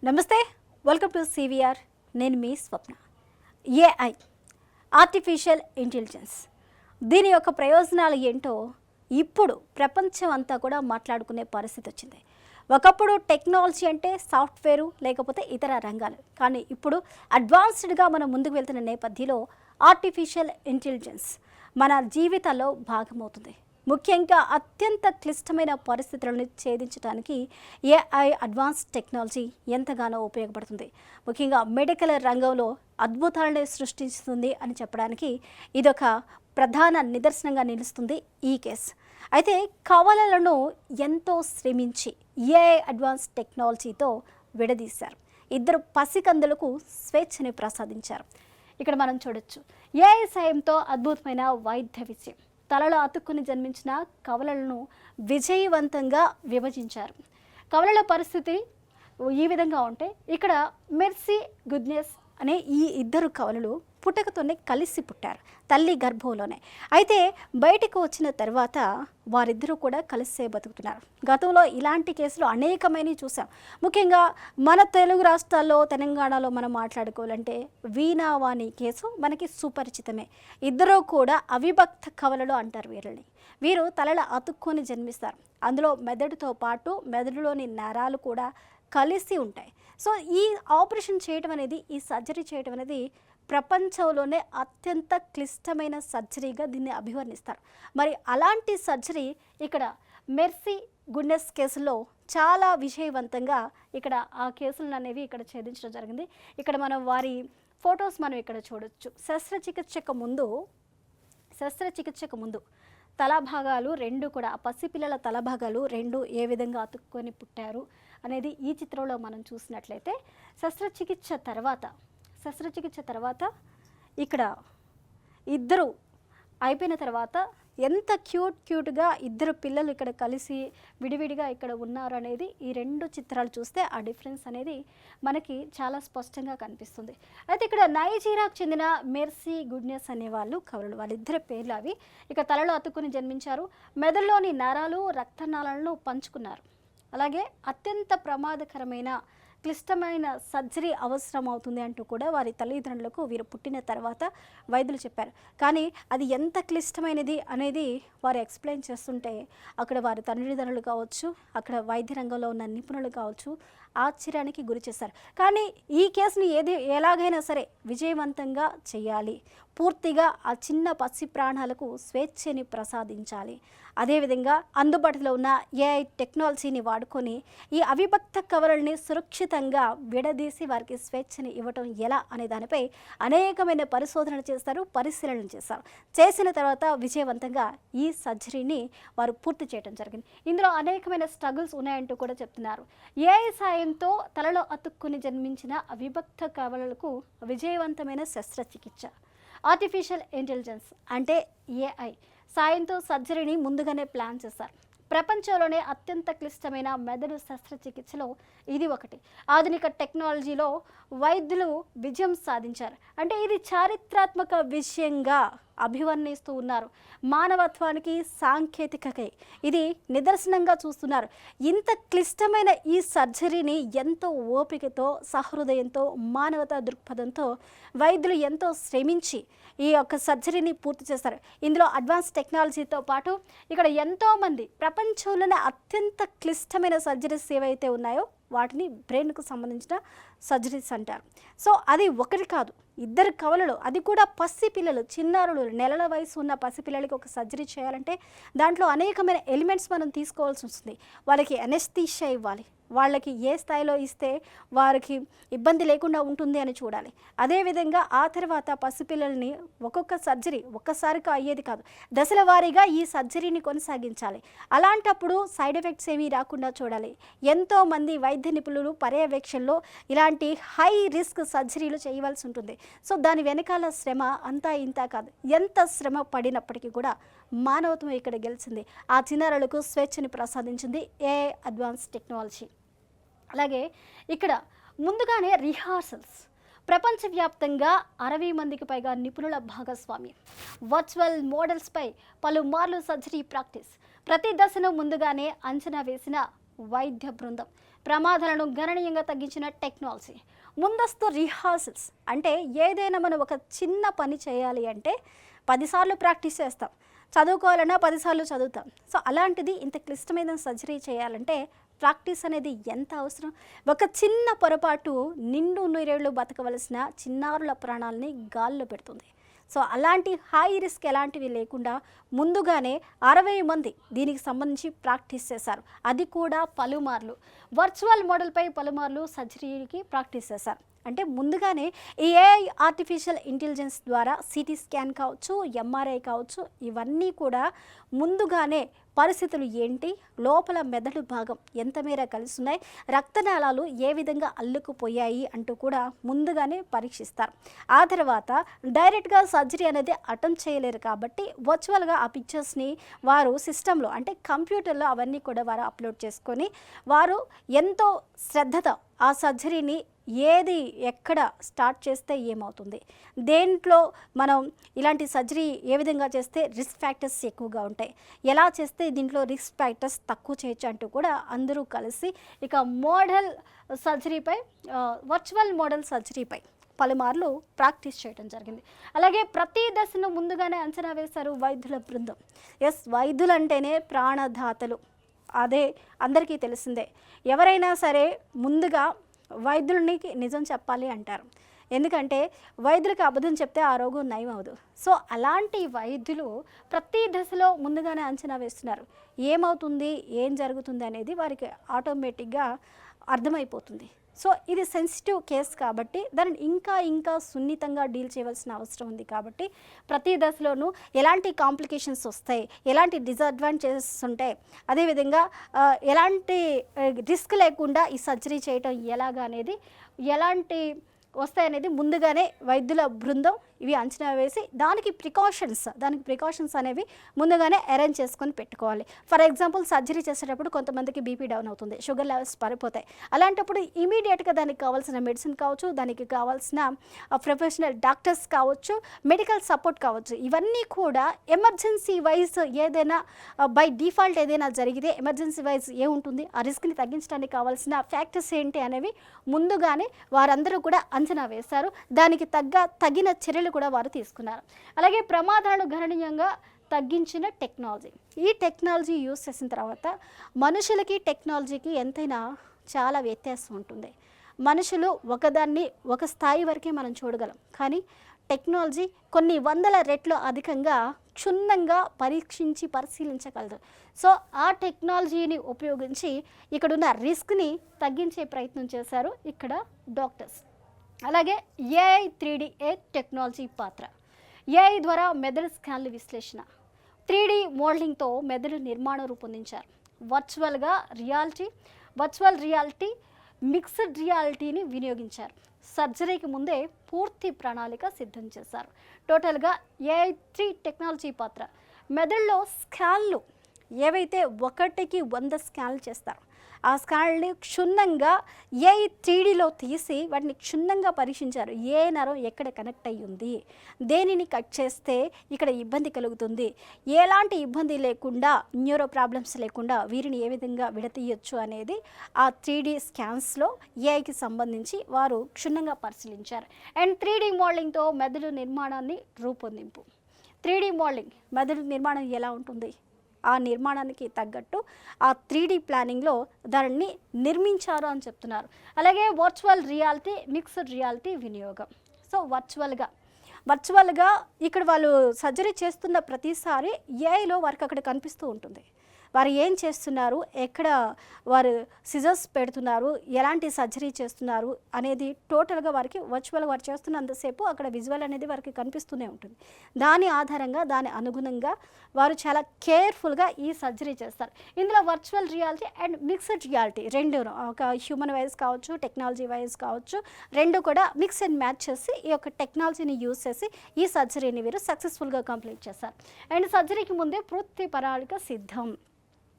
నమస్తే, welcome to CVR. నేను మీ స్వప్న. AI, artificial intelligence, దీని యొక్క ప్రయోజనాలు ఏంటో ఇప్పుడు ప్రపంచం అంతా కూడా మాట్లాడుకునే పరిస్థితి వచ్చింది. ఒకప్పుడు టెక్నాలజీ అంటే సాఫ్ట్వేరు లేకపోతే ఇతర రంగాలు, కానీ ఇప్పుడు అడ్వాన్స్డ్గా మనం ముందుకు వెళ్తున్న నేపథ్యంలో ఆర్టిఫిషియల్ ఇంటెలిజెన్స్ మన జీవితాల్లో భాగమవుతుంది. ముఖ్యంగా అత్యంత క్లిష్టమైన పరిస్థితులను ఛేదించడానికి ఏఐ అడ్వాన్స్ టెక్నాలజీ ఎంతగానో ఉపయోగపడుతుంది. ముఖ్యంగా మెడికల్ రంగంలో అద్భుతాలను సృష్టిస్తుంది అని చెప్పడానికి ఇదొక ప్రధాన నిదర్శనంగా నిలుస్తుంది ఈ కేసు. అయితే కవలలను ఎంతో శ్రమించి ఏఐ అడ్వాన్స్ టెక్నాలజీతో విడదీశారు. ఇద్దరు పసికందులకు స్వేచ్ఛని ప్రసాదించారు. ఇక్కడ మనం చూడొచ్చు, ఏఐ సాయంతో అద్భుతమైన వైద్య విజయం. తలలో అతుక్కుని జన్మించిన కవలలను విజయవంతంగా విభజించారు. కవలల పరిస్థితి ఈ విధంగా ఉంటే, ఇక్కడ మెర్సీ, గుడ్నెస్ అనే ఈ ఇద్దరు కవలలు పుట్టకతోనే కలిసి పుట్టారు, తల్లి గర్భంలోనే. అయితే బయటకు వచ్చిన తర్వాత వారిద్దరూ కూడా కలిసే బతుకుతున్నారు. గతంలో ఇలాంటి కేసులు అనేకమైనవి చూసాం. ముఖ్యంగా మన తెలుగు రాష్ట్రాల్లో, తెలంగాణలో మనం మాట్లాడుకోవాలంటే వీణావాణి కేసు మనకి సుపరిచితమే. ఇద్దరూ కూడా అవిభక్త కవలలు అంటారు వీరిని. వీరు తలల అతుక్కొని జన్మిస్తారు. అందులో మెదడుతో పాటు మెదడులోని నరాలు కూడా కలిసి ఉంటాయి. సో ఈ ఆపరేషన్ చేయడం అనేది, ఈ సర్జరీ చేయడం అనేది ప్రపంచంలోనే అత్యంత క్లిష్టమైన సర్జరీగా దీన్ని అభివర్ణిస్తారు. మరి అలాంటి సర్జరీ ఇక్కడ మెర్సీ, గుడ్నెస్ కేసులో చాలా విజయవంతంగా ఇక్కడ ఆ కేసులను అనేవి ఇక్కడ ఛేదించడం జరిగింది. ఇక్కడ మనం వారి ఫొటోస్ మనం ఇక్కడ చూడొచ్చు. శస్త్రచికిత్సకు ముందు తలభాగాలు రెండు కూడా, పసిపిల్లల తలభాగాలు రెండు ఏ విధంగా అతుక్కొని పుట్టారు అనేది ఈ చిత్రంలో మనం చూసినట్లయితే, శస్త్రచికిత్స తర్వాత ఇక్కడ ఇద్దరు అయిపోయిన తర్వాత ఎంత క్యూట్గా ఇద్దరు పిల్లలు ఇక్కడ కలిసి విడివిడిగా ఇక్కడ ఉన్నారు అనేది ఈ రెండు చిత్రాలు చూస్తే ఆ డిఫరెన్స్ అనేది మనకి చాలా స్పష్టంగా కనిపిస్తుంది. అయితే ఇక్కడ నైజీరియాకు చెందిన మెర్సీ, గుడ్నెస్ అనేవాళ్ళు కవలలు. వాళ్ళిద్దరి పేర్లు అవి. ఇక తలలో అతుక్కుని జన్మించారు. మెదడులోని నరాలు, రక్తనాళాలను పంచుకున్నారు. అలాగే అత్యంత ప్రమాదకరమైన క్లిష్టమైన సర్జరీ అవసరం అవుతుంది అంటూ కూడా వారి తల్లిదండ్రులకు వీరు పుట్టిన తర్వాత వైద్యులు చెప్పారు. కానీ అది ఎంత క్లిష్టమైనది అనేది వారు ఎక్స్ప్లెయిన్ చేస్తుంటే అక్కడ వారి తల్లిదండ్రులు కావచ్చు, అక్కడ వైద్య రంగంలో ఉన్న నిపుణులు కావచ్చు, ఆశ్చర్యానికి గురి చేశారు. కానీ ఈ కేసుని ఎలాగైనా సరే విజయవంతంగా చేయాలి, పూర్తిగా ఆ చిన్న పసి ప్రాణాలకు స్వేచ్ఛని ప్రసాదించాలి. అదేవిధంగా అందుబాటులో ఉన్న ఏఐ టెక్నాలజీని వాడుకొని ఈ అవిభక్త కవలల్ని సురక్షితంగా విడదీసి వారికి స్వేచ్ఛని ఇవ్వటం ఎలా అనే దానిపై అనేకమైన పరిశోధనలు చేస్తారు, పరిశీలనలు చేస్తారు. చేసిన తర్వాత విజయవంతంగా ఈ సర్జరీని వారు పూర్తి చేయడం జరిగింది. ఇందులో అనేకమైన స్ట్రగుల్స్ ఉన్నాయంటూ కూడా చెప్తున్నారు. ఏఐ సాయంతో తలలో అతుక్కుని జన్మించిన అవిభక్త కవలలకు విజయవంతమైన శస్త్రచికిత్స. ఆర్టిఫిషియల్ ఇంటెలిజెన్స్ అంటే ఏఐ సాయంతో సర్జరీని ముందుగానే ప్లాన్ చేశారు. ప్రపంచంలోనే అత్యంత క్లిష్టమైన మెదడు శస్త్రచికిత్సలో ఇది ఒకటి. ఆధునిక టెక్నాలజీలో వైద్యులు విజయం సాధించారు. అంటే ఇది చారిత్రాత్మక విషయంగా అభివర్ణిస్తూ ఉన్నారు. మానవత్వానికి, సాంకేతికతకి ఇది నిదర్శనంగా చూస్తున్నారు. ఇంత క్లిష్టమైన ఈ సర్జరీని ఎంతో ఓపికతో, సహృదయంతో, మానవతా దృక్పథంతో వైద్యులు ఎంతో శ్రమించి ఈ యొక్క సర్జరీని పూర్తి చేస్తారు. ఇందులో అడ్వాన్స్ టెక్నాలజీతో పాటు ఇక్కడ ఎంతోమంది ప్రపంచంలోనే అత్యంత క్లిష్టమైన సర్జరీస్ ఏవైతే ఉన్నాయో వాటిని బ్రెయిన్కు సంబంధించిన సర్జరీస్ అంటారు. సో అది ఒకటి కాదు, ఇద్దరు కవలలు, అది కూడా పసిపిల్లలు, చిన్నారులు, నెలల వయసు ఉన్న పసిపిల్లలకి ఒక సర్జరీ చేయాలంటే దాంట్లో అనేకమైన ఎలిమెంట్స్ మనం తీసుకోవాల్సి వస్తుంది. వాళ్ళకి అనెస్థీషియా ఇవ్వాలి, వాళ్ళకి ఏ స్థాయిలో ఇస్తే వారికి ఇబ్బంది లేకుండా ఉంటుంది అని చూడాలి. అదేవిధంగా ఆ తర్వాత పసిపిల్లల్ని ఒక్కొక్క సర్జరీ ఒక్కసారిగా అయ్యేది కాదు, దశల వారీగా ఈ సర్జరీని కొనసాగించాలి. అలాంటప్పుడు సైడ్ ఎఫెక్ట్స్ ఏమీ రాకుండా చూడాలి. ఎంతోమంది వైద్య నిపుణులు పర్యవేక్షణలో ఇలాంటి హై రిస్క్ సర్జరీలు చేయవలసి ఉంటుంది. సో దాని వెనకాల శ్రమ అంతా ఇంతా కాదు. ఎంత శ్రమ పడినప్పటికీ కూడా మానవత్వం ఇక్కడ గెలిచింది. ఆ చిన్నారులకు స్వేచ్ఛని ప్రసాదించింది ఏఐ అడ్వాన్స్ టెక్నాలజీ. అలాగే ఇక్కడ ముందుగానే రిహార్సల్స్, ప్రపంచవ్యాప్తంగా 60 మందికి పైగా నిపుణుల భాగస్వామ్యం, వర్చువల్ మోడల్స్పై పలుమార్లు సర్జరీ ప్రాక్టీస్, ప్రతి దశను ముందుగానే అంచనా వేసిన వైద్య బృందం, ప్రమాదాలను గణనీయంగా తగ్గించిన టెక్నాలజీ. ముందస్తు రిహార్సల్స్ అంటే ఏదైనా మనం ఒక చిన్న పని చేయాలి అంటే 10 సార్లు ప్రాక్టీస్ చేస్తాం, చదువుకోవాలన్నా 10 సార్లు చదువుతాం. సో అలాంటిది ఇంత క్లిష్టమైన సర్జరీ చేయాలంటే ప్రాక్టీస్ అనేది ఎంత అవసరం. ఒక చిన్న పొరపాటు నిండు నూరేళ్లు బతకవలసిన చిన్నారుల ప్రాణాలని గాల్లో పెడుతుంది. సో అలాంటి హై రిస్క్ ఎలాంటివి లేకుండా ముందుగానే 60 మంది దీనికి సంబంధించి ప్రాక్టీస్ చేశారు. అది కూడా పలుమార్లు వర్చువల్ మోడల్పై పలుమార్లు సర్జరీకి ప్రాక్టీస్ చేశారు. అంటే ముందుగానే ఈ ఏఐ ఆర్టిఫిషియల్ ఇంటెలిజెన్స్ ద్వారా సిటీ స్కాన్ కావచ్చు, ఎంఆర్ఐ కావచ్చు, ఇవన్నీ కూడా ముందుగానే పరిస్థితులు ఏంటి, లోపల మెదడు భాగం ఎంత మేర కలిసి ఉన్నాయి, రక్తనాళాలు ఏ విధంగా అల్లుకుపోయాయి అంటూ కూడా ముందుగానే పరీక్షిస్తారు. ఆ తర్వాత డైరెక్ట్గా సర్జరీ అనేది అటెంప్ట్ చేయలేరు కాబట్టి వర్చువల్గా ఆ పిక్చర్స్ని వారు సిస్టంలో అంటే కంప్యూటర్లో అవన్నీ కూడా వారు అప్లోడ్ చేసుకొని వారు ఎంతో శ్రద్ధతో ఆ సర్జరీని ఏది ఎక్కడ స్టార్ట్ చేస్తే ఏమవుతుంది, దేంట్లో మనం ఇలాంటి సర్జరీ ఏ విధంగా చేస్తే రిస్క్ ఫ్యాక్టర్స్ ఎక్కువగా ఉంటాయి, ఎలా చేస్తే దీంట్లో రిస్క్ ఫ్యాక్టర్స్ తక్కువ చేయొచ్చు అంటూ కూడా అందరూ కలిసి ఇక మోడల్ సర్జరీపై వర్చువల్ మోడల్ సర్జరీపై పలుమార్లు ప్రాక్టీస్ చేయడం జరిగింది. అలాగే ప్రతి దశను ముందుగానే అంచనా వేశారు వైద్యుల బృందం. ఎస్, వైద్యులు అంటేనే ప్రాణదాతలు, అదే అందరికీ తెలిసిందే. ఎవరైనా సరే ముందుగా వైద్యునికి నిజం చెప్పాలి అంటారు. ఎందుకంటే వైద్యులకు అబద్ధం చెప్తే ఆ రోగం నయం అవ్వదు. సో అలాంటి వైద్యులు ప్రతి దశలో ముందుగానే అంచనా వేస్తున్నారు. ఏమవుతుంది, ఏం జరుగుతుంది అనేది వారికి ఆటోమేటిక్గా అర్థమైపోతుంది. సో ఇది సెన్సిటివ్ కేసు కాబట్టి దానిని ఇంకా సున్నితంగా డీల్ చేయవలసిన అవసరం ఉంది. కాబట్టి ప్రతి దశలోనూ ఎలాంటి కాంప్లికేషన్స్ వస్తాయి, ఎలాంటి డిసడ్వాంటేజెస్ ఉంటాయి, అదేవిధంగా ఎలాంటి రిస్క్ లేకుండా ఈ సర్జరీ చేయటం ఎలాగా అనేది, ఎలాంటి వస్తాయనేది ముందుగానే వైద్యుల బృందం ఇవి అంచనా వేసి దానికి ప్రికాషన్స్ అనేవి ముందుగానే అరేంజ్ చేసుకొని పెట్టుకోవాలి. ఫర్ ఎగ్జాంపుల్ సర్జరీ చేసేటప్పుడు కొంతమందికి బీపీ డౌన్ అవుతుంది, షుగర్ లెవెల్స్ పడిపోతాయి. అలాంటప్పుడు ఇమీడియట్గా దానికి కావాల్సిన మెడిసిన్ కావచ్చు, దానికి కావాల్సిన ప్రొఫెషనల్ డాక్టర్స్ కావచ్చు, మెడికల్ సపోర్ట్ కావచ్చు, ఇవన్నీ కూడా ఎమర్జెన్సీ వైజ్ ఏదైనా బై డిఫాల్ట్ ఏదైనా జరిగితే ఎమర్జెన్సీ వైజ్ ఏముంటుంది, ఆ రిస్క్ని తగ్గించడానికి కావాల్సిన ఫ్యాక్టర్స్ ఏంటి అనేవి ముందుగానే వారందరూ కూడా అంచనా వేశారు. దానికి తగిన చర్యలు కూడా వారు తీసుకున్నారు. అలాగే ప్రమాదాలను గణనీయంగా తగ్గించిన టెక్నాలజీ. ఈ టెక్నాలజీ యూజ్ చేసిన తర్వాత మనుషులకి టెక్నాలజీకి ఎంతైనా చాలా వ్యత్యాసం ఉంటుంది. మనుషులు ఒకదాన్ని ఒక స్థాయి వరకే మనం చూడగలం, కానీ టెక్నాలజీ కొన్ని వందల రెట్లు అధికంగా క్షుణ్ణంగా పరిశీలించగలదు. సో ఆ టెక్నాలజీని ఉపయోగించి ఇక్కడున్న రిస్క్ని తగ్గించే ప్రయత్నం చేశారు ఇక్కడ డాక్టర్స్. అలాగే ఏఐ 3D టెక్నాలజీ పాత్ర. ఏఐ ద్వారా మెదడు స్కాన్లు విశ్లేషణ, 3D మోడలింగ్తో మెదడు నిర్మాణం రూపొందించారు. వర్చువల్ రియాలిటీ, మిక్స్డ్ రియాలిటీని వినియోగించారు. సర్జరీకి ముందే పూర్తి ప్రణాళిక సిద్ధం చేశారు. టోటల్గా ఏఐ 3 టెక్నాలజీ పాత్ర. మెదడులో స్కాన్లు ఏవైతే 1కి 100 స్కాన్లు చేస్తారు, ఆ స్కాన్లు క్షుణ్ణంగా ఏఐ 3Dలో తీసి వాటిని క్షుణ్ణంగా పరీక్షించారు. ఏ నరం ఎక్కడ కనెక్ట్ అయ్యి ఉంది, దేనిని కట్ చేస్తే ఇక్కడ ఇబ్బంది కలుగుతుంది, ఎలాంటి ఇబ్బంది లేకుండా న్యూరో ప్రాబ్లమ్స్ లేకుండా వీరిని ఏ విధంగా విడతీయొచ్చు అనేది ఆ 3D స్కాన్స్లో ఏఐకి సంబంధించి వారు క్షుణ్ణంగా పరిశీలించారు. అండ్ 3D మోడలింగ్తో మెదడు నిర్మాణాన్ని రూపొందింపు. 3D మోడలింగ్ మెదడు నిర్మాణం ఎలా ఉంటుంది, ఆ నిర్మాణానికి తగ్గట్టు ఆ 3D ప్లానింగ్లో దానిని నిర్మించారు అని చెప్తున్నారు. అలాగే వర్చువల్ రియాలిటీ, మిక్స్డ్ రియాలిటీ వినియోగం. సో వర్చువల్గా ఇక్కడ వాళ్ళు సర్జరీ చేస్తున్న ప్రతిసారి ఏఐలో వారికి అక్కడ కనిపిస్తూ ఉంటుంది. వారు ఏం చేస్తున్నారు, ఎక్కడ వారు సిజర్స్ పెడుతున్నారు, ఎలాంటి సర్జరీ చేస్తున్నారు అనేది టోటల్గా వారికి వర్చువల్ వారు చేస్తున్నంతసేపు అక్కడ విజువల్ అనేది వారికి కనిపిస్తూనే ఉంటుంది. దాని ఆధారంగా దాని అనుగుణంగా వారు చాలా కేర్ఫుల్గా ఈ సర్జరీ చేస్తారు. ఇందులో virtual reality and mixed reality రెండు, ఒక హ్యూమన్ వైజ్ కావచ్చు, టెక్నాలజీ వైజ్ కావచ్చు, రెండు కూడా మిక్స్ అండ్ మ్యాచ్ చేసి ఈ యొక్క టెక్నాలజీని యూజ్ చేసి ఈ సర్జరీని వీరు సక్సెస్ఫుల్గా కంప్లీట్ చేస్తారు. అండ్ సర్జరీకి ముందే పూర్తి ప్రణాళిక సిద్ధం.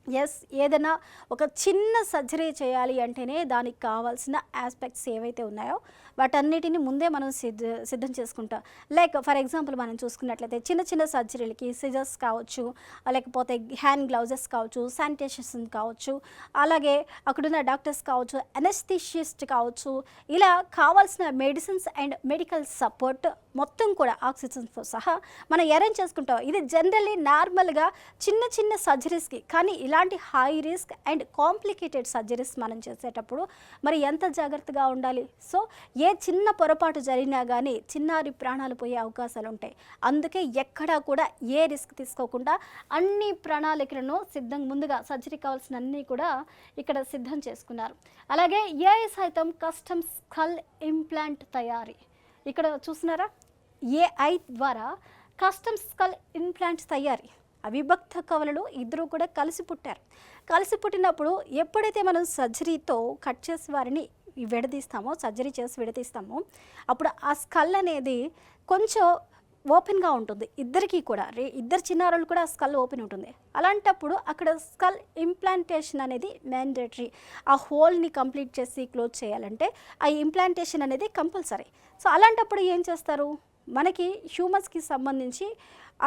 ఎస్, ఏదైనా ఒక చిన్న సర్జరీ చేయాలి అంటేనే దానికి కావాల్సిన ఆస్పెక్ట్స్ ఏవైతే ఉన్నాయో వాటన్నిటిని ముందే మనం సిద్ధం చేసుకుంటాం. లైక్ ఫర్ ఎగ్జాంపుల్ మనం చూసుకున్నట్లయితే చిన్న చిన్న సర్జరీలకి సిజర్స్ కావచ్చు, లేకపోతే హ్యాండ్ గ్లౌజెస్ కావచ్చు, శానిటేషన్ కావచ్చు, అలాగే అక్కడున్న డాక్టర్స్ కావచ్చు, అనెస్థీషిస్ట్ కావచ్చు, ఇలా కావాల్సిన మెడిసిన్స్ అండ్ మెడికల్ సపోర్ట్ మొత్తం కూడా ఆక్సిజన్తో సహా మనం అరేంజ్ చేసుకుంటాం. ఇది జనరల్లీ నార్మల్గా చిన్న చిన్న సర్జరీస్కి. కానీ ఇలాంటి high risk and complicated surgeries మనం చేసేటప్పుడు మరి ఎంత జాగ్రత్తగా ఉండాలి. సో ఏ చిన్న పొరపాటు జరిగినా కానీ చిన్నారి ప్రాణాలు పోయే అవకాశాలు ఉంటాయి. అందుకే ఎక్కడా కూడా ఏ రిస్క్ తీసుకోకుండా అన్ని ప్రణాళికలను ముందుగా సర్జరీ కావాల్సిన అన్నీ కూడా ఇక్కడ సిద్ధం చేసుకున్నారు. అలాగే ఏఐ సైతం కస్టమ్ స్కల్ ఇంప్లాంట్ తయారీ. ఇక్కడ చూస్తున్నారా, ఏఐ ద్వారా కస్టమ్ స్కల్ ఇంప్లాంట్స్ తయారీ. అవిభక్త కవలలు ఇద్దరు కూడా కలిసి పుట్టారు. కలిసి పుట్టినప్పుడు ఎప్పుడైతే మనం సర్జరీతో కట్ చేసి వారిని విడదీస్తామో, సర్జరీ చేసి విడదీస్తామో, అప్పుడు ఆ స్కల్ అనేది కొంచెం ఓపెన్గా ఉంటుంది. ఇద్దరికీ కూడా ఇద్దరు చిన్నారులు కూడా స్కల్ ఓపెన్ ఉంటుంది. అలాంటప్పుడు అక్కడ స్కల్ ఇంప్లాంటేషన్ అనేది మ్యాండేటరీ. ఆ హోల్ని కంప్లీట్ చేసి క్లోజ్ చేయాలంటే ఆ ఇంప్లాంటేషన్ అనేది కంపల్సరీ. సో అలాంటప్పుడు ఏం చేస్తారు, మనకి హ్యూమన్స్కి సంబంధించి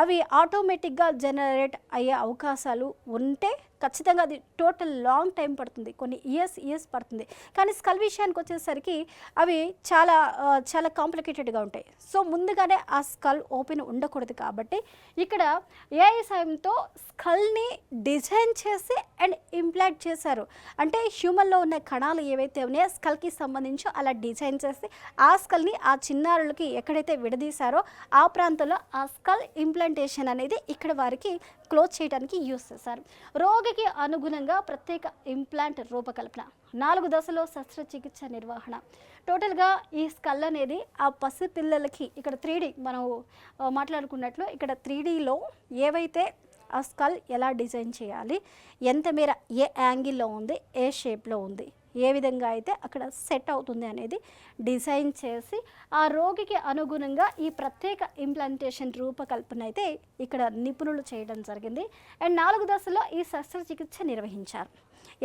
అవి ఆటోమేటిక్గా జనరేట్ అయ్యే అవకాశాలు ఉంటే ఖచ్చితంగా అది టోటల్ లాంగ్ టైం పడుతుంది, కొన్ని ఇయర్స్ పడుతుంది. కానీ స్కల్ విషయానికి వచ్చేసరికి అవి చాలా చాలా కాంప్లికేటెడ్గా ఉంటాయి. సో ముందుగానే ఆ స్కల్ ఓపెన్ ఉండకూడదు. కాబట్టి ఇక్కడ ఏఐ సాయంతో స్కల్ని డిజైన్ చేసి అండ్ ఇంప్లాంట్ చేశారు. అంటే హ్యూమన్లో ఉన్న కణాలు ఏవైతే ఉన్నాయో స్కల్కి సంబంధించి అలా డిజైన్ చేసి ఆ స్కల్ని ఆ చిన్నారులకి ఎక్కడైతే విడదీశారో ఆ ప్రాంతంలో ఆ స్కల్ ఇంప్లాంటేషన్ అనేది ఇక్కడ వారికి క్లోజ్ చేయడానికి యూస్ చేశారు. రోగికి అనుగుణంగా ప్రత్యేక ఇంప్లాంట్ రూపకల్పన, 4 దశలో శస్త్రచికిత్స నిర్వహణ. టోటల్గా ఈ స్కల్ అనేది ఆ పసి పిల్లలకి ఇక్కడ 3D మనం మాట్లాడుకున్నట్లు ఇక్కడ 3Dలో ఏవైతే ఆ స్కల్ ఎలా డిజైన్ చేయాలి, ఎంత మేర ఏ యాంగిల్లో ఉంది, ఏ షేప్లో ఉంది, ఏ విధంగా అయితే అక్కడ సెట్ అవుతుంది అనేది డిజైన్ చేసి ఆ రోగికి అనుగుణంగా ఈ ప్రత్యేక ఇంప్లాంటేషన్ రూపకల్పన అయితే ఇక్కడ నిపుణులు చేయడం జరిగింది. అండ్ 4 దశల్లో ఈ శస్త్రచికిత్స నిర్వహించారు.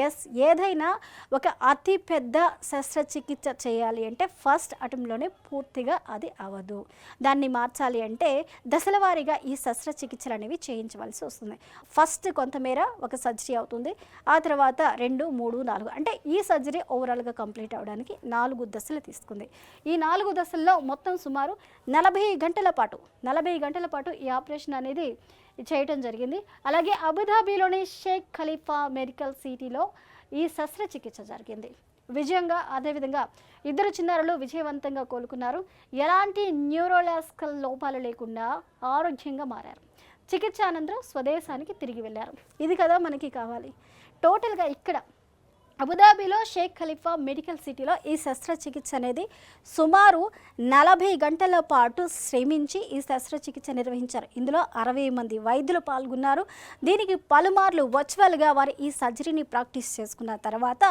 ఎస్, ఏదైనా ఒక అతి పెద్ద శస్త్రచికిత్స చేయాలి అంటే ఫస్ట్ అటెంప్ట్లోనే పూర్తిగా అది అవ్వదు. దాన్ని మార్చాలి అంటే దశల వారీగా ఈ శస్త్రచికిత్సలు అనేవి చేయించవలసి వస్తుంది. ఫస్ట్ కొంతమేర ఒక సర్జరీ అవుతుంది, ఆ తర్వాత 2, 3, 4 అంటే ఈ సర్జరీ ఓవరాల్గా కంప్లీట్ అవ్వడానికి 4 దశలు తీసుకుంది. ఈ 4 దశల్లో మొత్తం సుమారు 40 గంటల పాటు ఈ ఆపరేషన్ అనేది చేయటం జరిగింది. అలాగే అబుదాబిలోని షేక్ ఖలీఫా మెడికల్ సిటీలో ఈ శస్త్రచికిత్స జరిగింది విజయంగా. అదేవిధంగా ఇద్దరు చిన్నారులు విజయవంతంగా కోలుకున్నారు. ఎలాంటి న్యూరోలాజికల్ లోపాలు లేకుండా ఆరోగ్యంగా మారారు. చికిత్స అనంతరం స్వదేశానికి తిరిగి వెళ్ళారు. ఇది కదా మనకి కావాలి. టోటల్గా ఇక్కడ అబుదాబిలో షేక్ ఖలీఫా మెడికల్ సిటీలో ఈ శస్త్రచికిత్స అనేది సుమారు 40 గంటల పాటు శ్రమించి ఈ శస్త్రచికిత్స నిర్వహించారు. ఇందులో 60 మంది వైద్యులు పాల్గొన్నారు. దీనికి పలుమార్లు వర్చువల్గా వారు ఈ సర్జరీని ప్రాక్టీస్ చేసుకున్న తర్వాత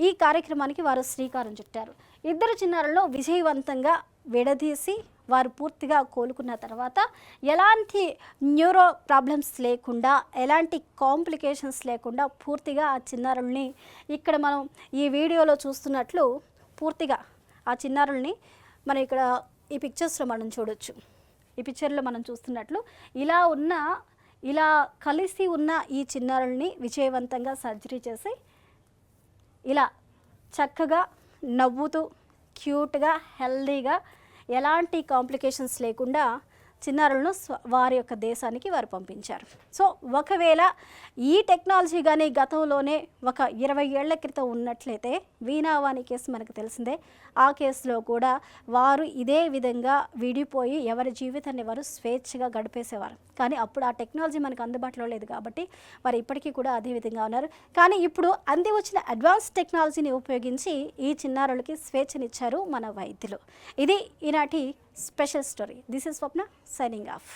ఈ కార్యక్రమానికి వారు శ్రీకారం చుట్టారు. ఇద్దరు చిన్నారులను విజయవంతంగా విడదీసి వారు పూర్తిగా కోలుకున్న తర్వాత ఎలాంటి న్యూరో ప్రాబ్లమ్స్ లేకుండా, ఎలాంటి కాంప్లికేషన్స్ లేకుండా పూర్తిగా ఆ చిన్నారుల్ని ఇక్కడ మనం ఈ వీడియోలో చూస్తున్నట్లు పూర్తిగా ఆ చిన్నారుల్ని మనం ఇక్కడ ఈ పిక్చర్స్లో మనం చూడొచ్చు. ఈ పిక్చర్లో మనం చూస్తున్నట్లు ఇలా కలిసి ఉన్న ఈ చిన్నారుల్ని విజయవంతంగా సర్జరీ చేసి ఇలా చక్కగా నవ్వుతూ క్యూట్గా హెల్దీగా ఎలాంటి కాంప్లికేషన్స్ లేకుండా చిన్నారులను వారి యొక్క దేశానికి వారు పంపించారు. సో ఒకవేళ ఈ టెక్నాలజీ కానీ గతంలోనే ఒక 20 ఏళ్ల క్రితం ఉన్నట్లయితే వీణావాణి కేసు మనకు తెలిసిందే. ఆ కేసులో కూడా వారు ఇదే విధంగా విడిపోయి ఎవరి జీవితాన్ని వారు స్వేచ్ఛగా గడిపేసేవారు. కానీ అప్పుడు ఆ టెక్నాలజీ మనకు అందుబాటులో లేదు కాబట్టి వారు ఇప్పటికీ కూడా అదే విధంగా ఉన్నారు. కానీ ఇప్పుడు అంది వచ్చిన అడ్వాన్స్ టెక్నాలజీని ఉపయోగించి ఈ చిన్నారులకి స్వేచ్ఛనిచ్చారు మన వైద్యులు. ఇది ఈనాటి special story. This is Swapna signing off.